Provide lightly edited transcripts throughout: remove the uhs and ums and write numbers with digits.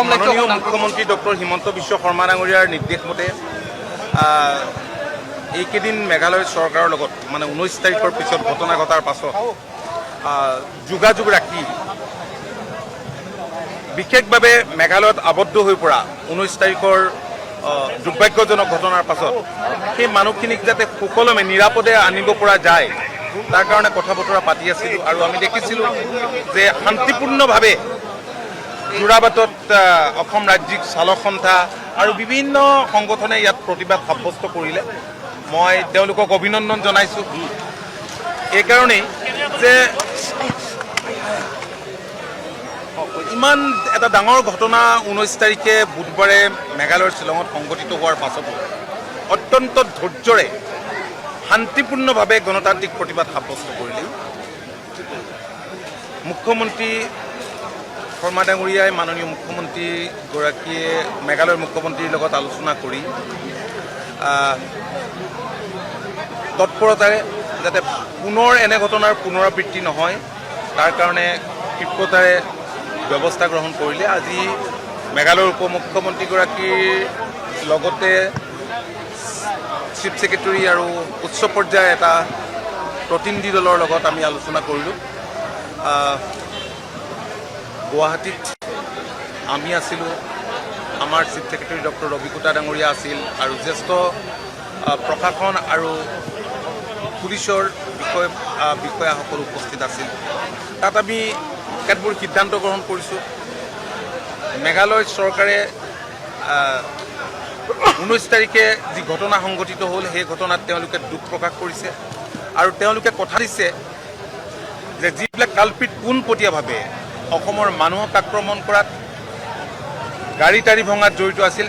মাননীয় মুখ্যমন্ত্ৰী ডক্টৰ হিমন্ত বিশ্ব শৰ্মা ডাঙৰীয়াৰ নিৰ্দেশ মতে এইকেইদিন মেঘালয় চৰকাৰৰ লগত মানে 19 তাৰিখৰ পিছত ঘটনা ঘটাৰ পাছত যোগাযোগ ৰাখি বিশেষভাৱে মেঘালয়ত আবদ্ধ হৈ পৰা 19 তাৰিখৰ দুৰ্ভাগ্যজনক ঘটনাৰ পাছত সেই মানুহখিনিক যাতে সুকলমে নিৰাপদে আনিব পৰা যায় তাৰ কাৰণে কথা বতৰা পাতি আছিলোঁ আৰু আমি দেখিছিলোঁ যে শান্তিপূৰ্ণভাৱে যোৰাবাটত অসম ৰাজ্যিক চালক সন্থা আৰু বিভিন্ন সংগঠনে ইয়াত প্ৰতিবাদ সাব্যস্ত কৰিলে মই তেওঁলোকক অভিনন্দন জনাইছোঁ এইকাৰণেই যে ইমান এটা ডাঙৰ ঘটনা 19 তাৰিখে বুধবাৰে মেঘালয়ৰ শ্বিলঙত সংঘটিত হোৱাৰ পাছতো অত্যন্ত ধৈৰ্যৰে শান্তিপূৰ্ণভাৱে গণতান্ত্ৰিক প্ৰতিবাদ সাব্যস্ত কৰিলে মুখ্যমন্ত্ৰী শৰ্মা ডাঙৰীয়াই মাননীয় মুখ্যমন্ত্ৰীগৰাকীয়ে মেঘালয়ৰ মুখ্যমন্ত্ৰীৰ লগত আলোচনা কৰি তৎপৰতাৰে যাতে পুনৰ এনে ঘটনাৰ পুনৰাবৃত্তি নহয় তাৰ কাৰণে ক্ষিপ্ৰতাৰে ব্যৱস্থা গ্ৰহণ কৰিলে আজি মেঘালয়ৰ উপ মুখ্যমন্ত্ৰীগৰাকীৰ লগতে চিফ ছেক্ৰেটাৰী আৰু উচ্চ পৰ্যায়ৰ এটা প্ৰতিনিধি দলৰ লগত আমি আলোচনা কৰিলোঁ গুৱাহাটীত আমি আছিলোঁ আমাৰ চিফ ছেক্ৰেটাৰী ডক্টৰ ৰবিকুটা ডাঙৰীয়া আছিল আৰু জ্যেষ্ঠ প্ৰশাসন আৰু পুলিচৰ বিষয়াসকল উপস্থিত আছিল তাত আমি কেতবোৰ সিদ্ধান্ত গ্ৰহণ কৰিছোঁ মেঘালয় চৰকাৰে 19 তাৰিখে যি ঘটনা সংঘটিত হ'ল সেই ঘটনাত তেওঁলোকে দুখ প্ৰকাশ কৰিছে আৰু তেওঁলোকে কথা দিছে যে যিবিলাক কালপিত পোনপটীয়াভাৱে অসমৰ মানুহক আক্ৰমণ কৰাত গাড়ী টাড়ী ভঙাত জড়িত আছিল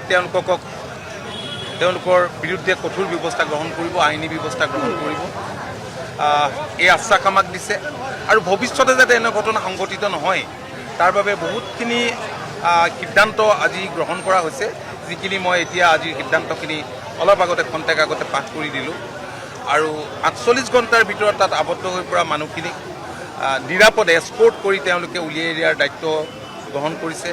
তেওঁলোকৰ বিৰুদ্ধে কঠোৰ ব্যৱস্থা গ্ৰহণ কৰিব আইনী ব্যৱস্থা গ্ৰহণ কৰিব এই আশ্বাস আমাক দিছে আৰু ভৱিষ্যতে যাতে এনে ঘটনা সংঘটিত নহয় তাৰ বাবে বহুতখিনি সিদ্ধান্ত আজি গ্ৰহণ কৰা হৈছে যিখিনি মই এতিয়া আজিৰ সিদ্ধান্তখিনি অলপ আগতে খন্তেক আগতে পাঠ কৰি দিলোঁ আৰু 48 ঘণ্টাৰ ভিতৰত তাত আবদ্ধ হৈ পৰা মানুহখিনিক নিৰাপদে এস্কৰ্ট কৰি তেওঁলোকে উলিয়াই দিয়াৰ দায়িত্ব গ্ৰহণ কৰিছে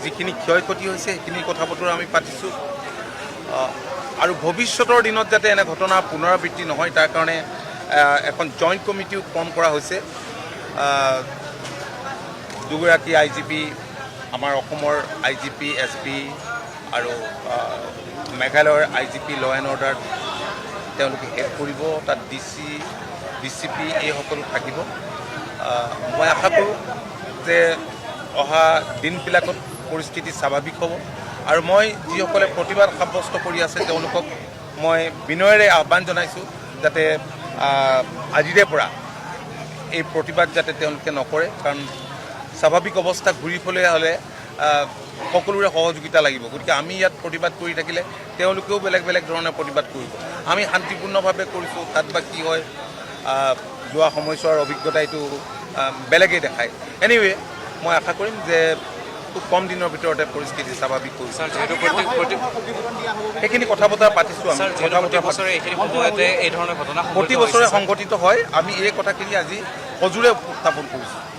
যিখিনি ক্ষয় ক্ষতি হৈছে সেইখিনি কথা বতৰা আমি পাতিছোঁ আৰু ভৱিষ্যতৰ দিনত যাতে এনে ঘটনা পুনৰাবৃত্তি নহয় তাৰ কাৰণে এখন জইণ্ট কমিটিও ফৰ্ম কৰা হৈছে দুগৰাকী IGP আমাৰ অসমৰ IGP SP আৰু মেঘালয়ৰ IGP ল এণ্ড অৰ্ডাৰ তেওঁলোকে হেড কৰিব তাত DCP এই সকলো থাকিব মই আশা কৰোঁ যে অহা দিনবিলাকত পৰিস্থিতি স্বাভাৱিক হ'ব আৰু মই যিসকলে প্ৰতিবাদ সাব্যস্ত কৰি আছে তেওঁলোকক মই বিনয়েৰে আহ্বান জনাইছোঁ যাতে আজিৰে পৰা এই প্ৰতিবাদ যাতে তেওঁলোকে নকৰে কাৰণ স্বাভাৱিক অৱস্থা ঘূৰি ফুৰিবলৈ হ'লে সকলোৰে সহযোগিতা লাগিব গতিকে আমি ইয়াত প্ৰতিবাদ কৰি থাকিলে তেওঁলোকেও বেলেগ বেলেগ ধৰণে প্ৰতিবাদ কৰিব আমি শান্তিপূৰ্ণভাৱে কৰিছোঁ তাত বা কি হয় যোৱা সময়ছোৱাৰ অভিজ্ঞতা এইটো বেলেগেই দেখায় এনিৱে মই আশা কৰিম যে খুব কম দিনৰ ভিতৰতে পৰিস্থিতি স্বাভাৱিক কৰিছে সেইখিনি কথা বতৰা পাতিছোঁ আমি প্ৰতি বছৰে সংঘটিত হয় আমি এই কথাখিনি আজি সজোৰে উত্থাপন কৰিছোঁ